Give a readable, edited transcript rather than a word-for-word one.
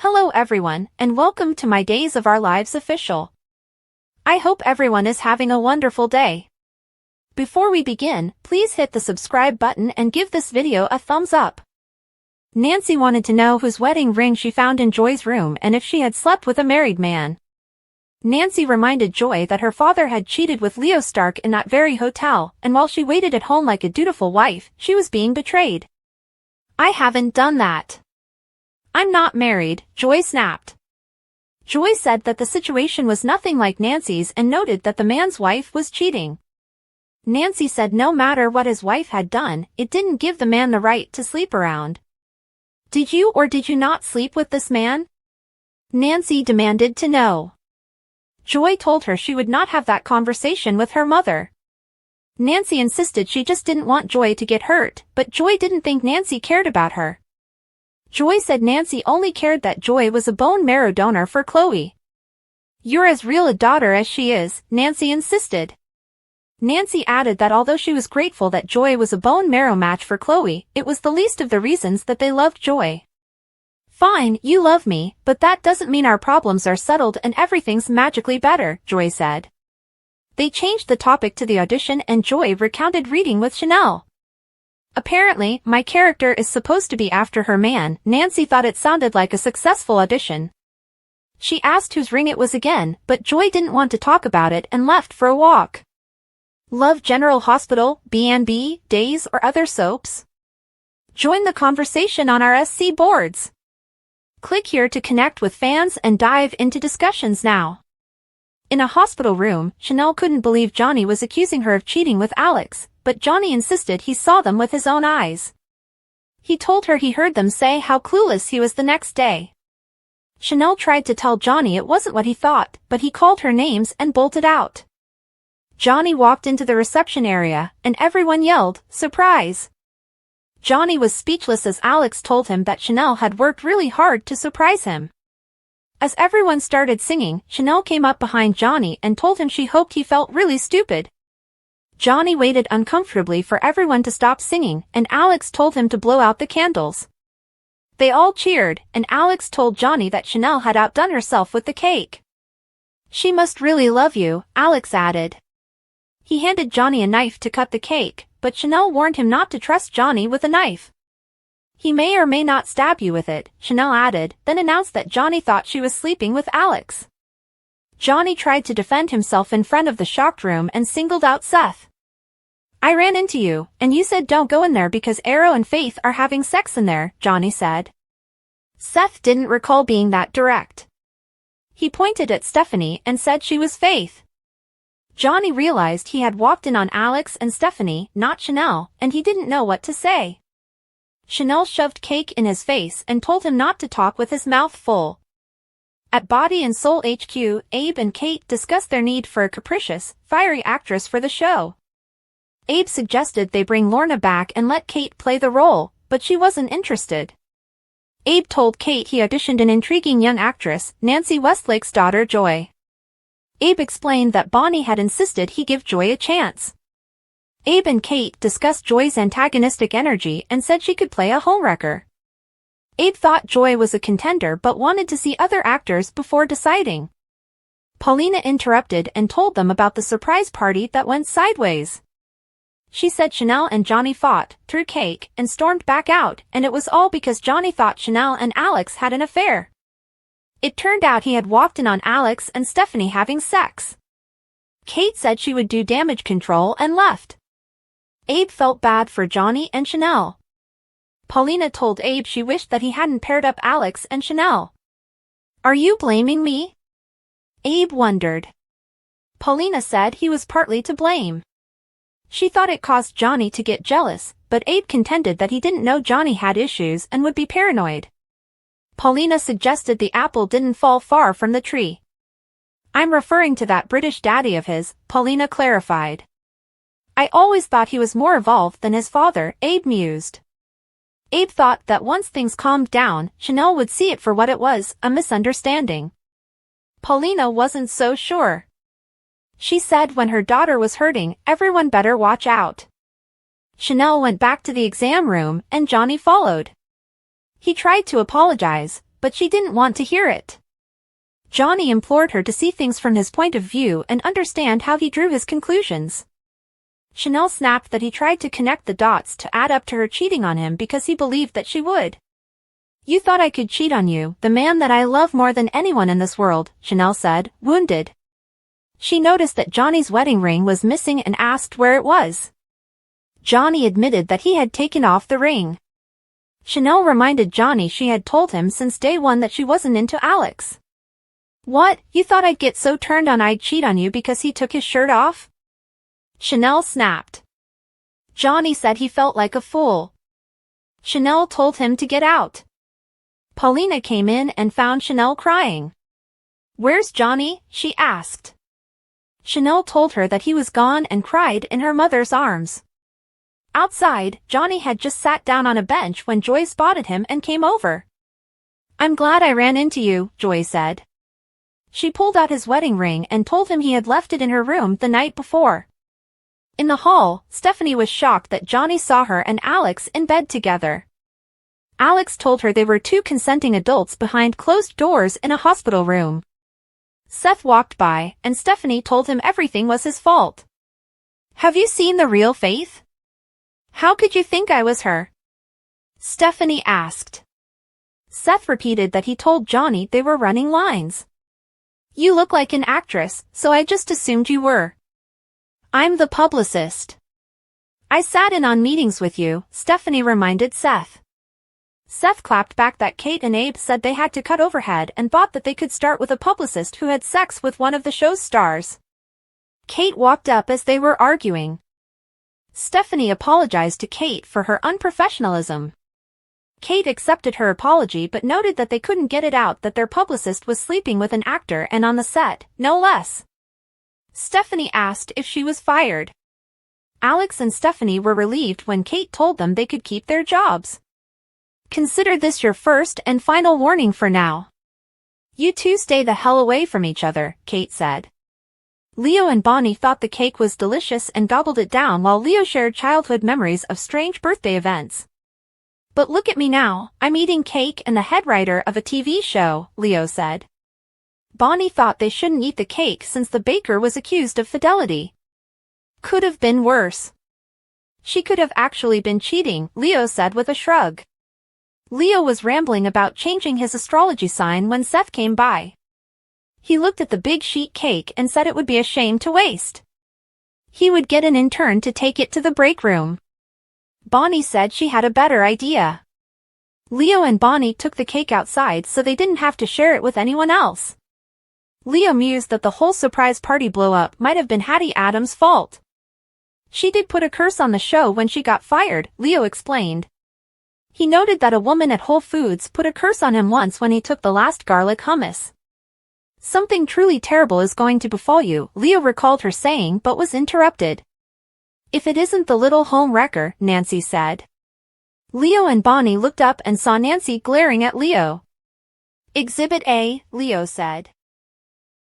Hello everyone, and welcome to my Days of Our Lives official. I hope everyone is having a wonderful day. Before we begin, please hit the subscribe button and give this video a thumbs up. Nancy wanted to know whose wedding ring she found in Joy's room and if she had slept with a married man. Nancy reminded Joy that her father had cheated with Leo Stark in that very hotel, and while she waited at home like a dutiful wife, she was being betrayed. "I haven't done that. I'm not married," Joy snapped. Joy said that the situation was nothing like Nancy's and noted that the man's wife was cheating. Nancy said no matter what his wife had done, it didn't give the man the right to sleep around. "Did you or did you not sleep with this man?" Nancy demanded to know. Joy told her she would not have that conversation with her mother. Nancy insisted she just didn't want Joy to get hurt, but Joy didn't think Nancy cared about her. Joy said Nancy only cared that Joy was a bone marrow donor for Chloe. "You're as real a daughter as she is," Nancy insisted. Nancy added that although she was grateful that Joy was a bone marrow match for Chloe, it was the least of the reasons that they loved Joy. "Fine, you love me, but that doesn't mean our problems are settled and everything's magically better," Joy said. They changed the topic to the audition and Joy recounted reading with Chanel. "Apparently, my character is supposed to be after her man." Nancy thought it sounded like a successful audition. She asked whose ring it was again, but Joy didn't want to talk about it and left for a walk. Love General Hospital, B&B, Days or other soaps? Join the conversation on our SC boards. Click here to connect with fans and dive into discussions now. In a hospital room, Chanel couldn't believe Johnny was accusing her of cheating with Alex, but Johnny insisted he saw them with his own eyes. He told her he heard them say how clueless he was the next day. Chanel tried to tell Johnny it wasn't what he thought, but he called her names and bolted out. Johnny walked into the reception area, and everyone yelled, "Surprise!" Johnny was speechless as Alex told him that Chanel had worked really hard to surprise him. As everyone started singing, Chanel came up behind Johnny and told him she hoped he felt really stupid. Johnny waited uncomfortably for everyone to stop singing, and Alex told him to blow out the candles. They all cheered, and Alex told Johnny that Chanel had outdone herself with the cake. "She must really love you," Alex added. He handed Johnny a knife to cut the cake, but Chanel warned him not to trust Johnny with a knife. "He may or may not stab you with it," Chanel added, then announced that Johnny thought she was sleeping with Alex. Johnny tried to defend himself in front of the shocked room and singled out Seth. "I ran into you, and you said don't go in there because Arrow and Faith are having sex in there," Johnny said. Seth didn't recall being that direct. He pointed at Stephanie and said she was Faith. Johnny realized he had walked in on Alex and Stephanie, not Chanel, and he didn't know what to say. Chanel shoved cake in his face and told him not to talk with his mouth full. At Body and Soul HQ, Abe and Kate discussed their need for a capricious, fiery actress for the show. Abe suggested they bring Lorna back and let Kate play the role, but she wasn't interested. Abe told Kate he auditioned an intriguing young actress, Nancy Westlake's daughter Joy. Abe explained that Bonnie had insisted he give Joy a chance. Abe and Kate discussed Joy's antagonistic energy and said she could play a homewrecker. Abe thought Joy was a contender but wanted to see other actors before deciding. Paulina interrupted and told them about the surprise party that went sideways. She said Chanel and Johnny fought, threw cake, and stormed back out, and it was all because Johnny thought Chanel and Alex had an affair. It turned out he had walked in on Alex and Stephanie having sex. Kate said she would do damage control and left. Abe felt bad for Johnny and Chanel. Paulina told Abe she wished that he hadn't paired up Alex and Chanel. "Are you blaming me?" Abe wondered. Paulina said he was partly to blame. She thought it caused Johnny to get jealous, but Abe contended that he didn't know Johnny had issues and would be paranoid. Paulina suggested the apple didn't fall far from the tree. "I'm referring to that British daddy of his," Paulina clarified. "I always thought he was more evolved than his father," Abe mused. Abe thought that once things calmed down, Chanel would see it for what it was, a misunderstanding. Paulina wasn't so sure. She said when her daughter was hurting, everyone better watch out. Chanel went back to the exam room and Johnny followed. He tried to apologize, but she didn't want to hear it. Johnny implored her to see things from his point of view and understand how he drew his conclusions. Chanel snapped that he tried to connect the dots to add up to her cheating on him because he believed that she would. "You thought I could cheat on you, the man that I love more than anyone in this world," Chanel said, wounded. She noticed that Johnny's wedding ring was missing and asked where it was. Johnny admitted that he had taken off the ring. Chanel reminded Johnny she had told him since day one that she wasn't into Alex. "What, you thought I'd get so turned on I'd cheat on you because he took his shirt off?" Chanel snapped. Johnny said he felt like a fool. Chanel told him to get out. Paulina came in and found Chanel crying. "Where's Johnny?" she asked. Chanel told her that he was gone and cried in her mother's arms. Outside, Johnny had just sat down on a bench when Joy spotted him and came over. "I'm glad I ran into you," Joy said. She pulled out his wedding ring and told him he had left it in her room the night before. In the hall, Stephanie was shocked that Johnny saw her and Alex in bed together. Alex told her they were two consenting adults behind closed doors in a hospital room. Seth walked by, and Stephanie told him everything was his fault. "Have you seen the real Faith? How could you think I was her?" Stephanie asked. Seth repeated that he told Johnny they were running lines. "You look like an actress, so I just assumed you were. I'm the publicist. I sat in on meetings with you," Stephanie reminded Seth. Seth clapped back that Kate and Abe said they had to cut overhead and thought that they could start with a publicist who had sex with one of the show's stars. Kate walked up as they were arguing. Stephanie apologized to Kate for her unprofessionalism. Kate accepted her apology but noted that they couldn't get it out that their publicist was sleeping with an actor and on the set, no less. Stephanie asked if she was fired. Alex and Stephanie were relieved when Kate told them they could keep their jobs. "Consider this your first and final warning for now. You two stay the hell away from each other," Kate said. Leo and Bonnie thought the cake was delicious and gobbled it down while Leo shared childhood memories of strange birthday events. "But look at me now, I'm eating cake and the head writer of a TV show," Leo said. Bonnie thought they shouldn't eat the cake since the baker was accused of fidelity. "Could have been worse. She could have actually been cheating," Leo said with a shrug. Leo was rambling about changing his astrology sign when Seth came by. He looked at the big sheet cake and said it would be a shame to waste. He would get an intern to take it to the break room. Bonnie said she had a better idea. Leo and Bonnie took the cake outside so they didn't have to share it with anyone else. Leo mused that the whole surprise party blow-up might have been Hattie Adams' fault. "She did put a curse on the show when she got fired," Leo explained. He noted that a woman at Whole Foods put a curse on him once when he took the last garlic hummus. "Something truly terrible is going to befall you," Leo recalled her saying but was interrupted. "If it isn't the little home wrecker," Nancy said. Leo and Bonnie looked up and saw Nancy glaring at Leo. "Exhibit A," Leo said.